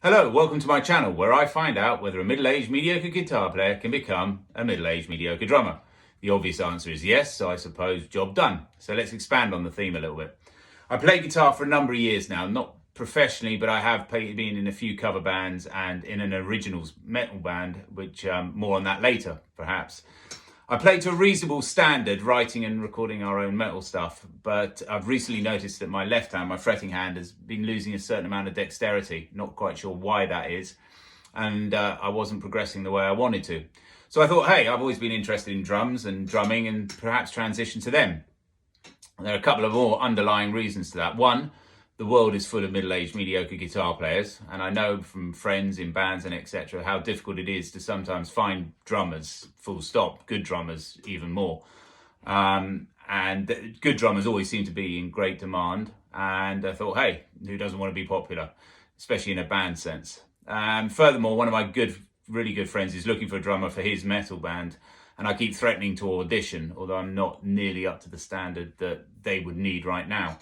Hello, welcome to my channel where I find out whether a middle-aged mediocre guitar player can become a middle-aged mediocre drummer. The obvious answer is yes, so I suppose job done. So let's expand on the theme a little bit. I play guitar for a number of years now, not professionally, but I have been in a few cover bands and in an originals metal band, which more on that later, perhaps. I play to a reasonable standard, writing and recording our own metal stuff, but I've recently noticed that my left hand, my fretting hand, has been losing a certain amount of dexterity. Not quite sure why that is, and I wasn't progressing the way I wanted to. So I thought, hey, I've always been interested in drums and drumming and perhaps transition to them. There are a couple of more underlying reasons to that. One, the world is full of middle-aged mediocre guitar players, and I know from friends in bands and etc. how difficult it is to sometimes find drummers, full stop, good drummers even more. And good drummers always seem to be in great demand, and I thought, hey, who doesn't want to be popular, especially in a band sense? Furthermore, one of my really good friends is looking for a drummer for his metal band, and I keep threatening to audition, although I'm not nearly up to the standard that they would need right now.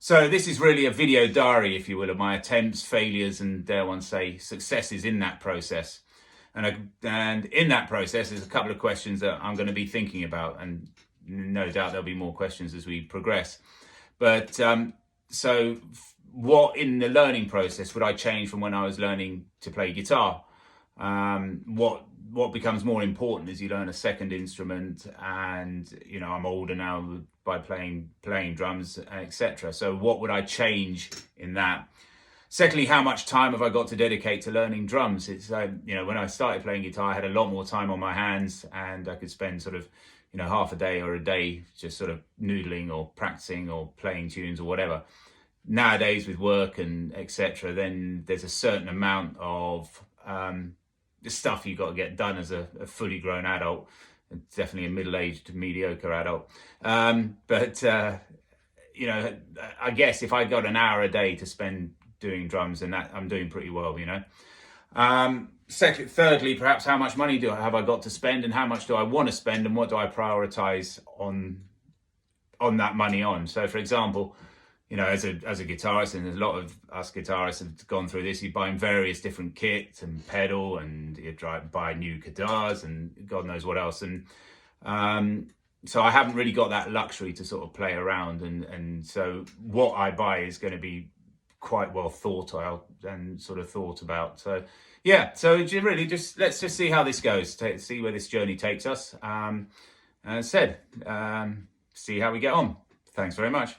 So this is really a video diary, if you will, of my attempts, failures, and dare one say successes in that process. And in that process, there's a couple of questions that I'm going to be thinking about, and no doubt there'll be more questions as we progress. But so what in the learning process would I change from when I was learning to play guitar? What becomes more important as you learn a second instrument, and I'm older now by playing drums, etc. So what would I change in that? Secondly, how much time have I got to dedicate to learning drums? It's when I started playing guitar, I had a lot more time on my hands, and I could spend sort of half a day or a day just sort of noodling or practicing or playing tunes or whatever. Nowadays with work and etc., then there's a certain amount of the stuff you've got to get done as a fully grown adult, definitely a middle-aged mediocre adult. I guess if I got an hour a day to spend doing drums, then that I'm doing pretty well, Thirdly, perhaps how much money have I got to spend, and how much do I want to spend, and what do I prioritize on that money on? So, for example, as a guitarist, and a lot of us guitarists have gone through this, you buy various different kits and pedal, and you buy new guitars and God knows what else. And so I haven't really got that luxury to sort of play around. And so what I buy is going to be quite well thought out and sort of thought about. So yeah, so really let's just see how this goes, see where this journey takes us. As I said, see how we get on. Thanks very much.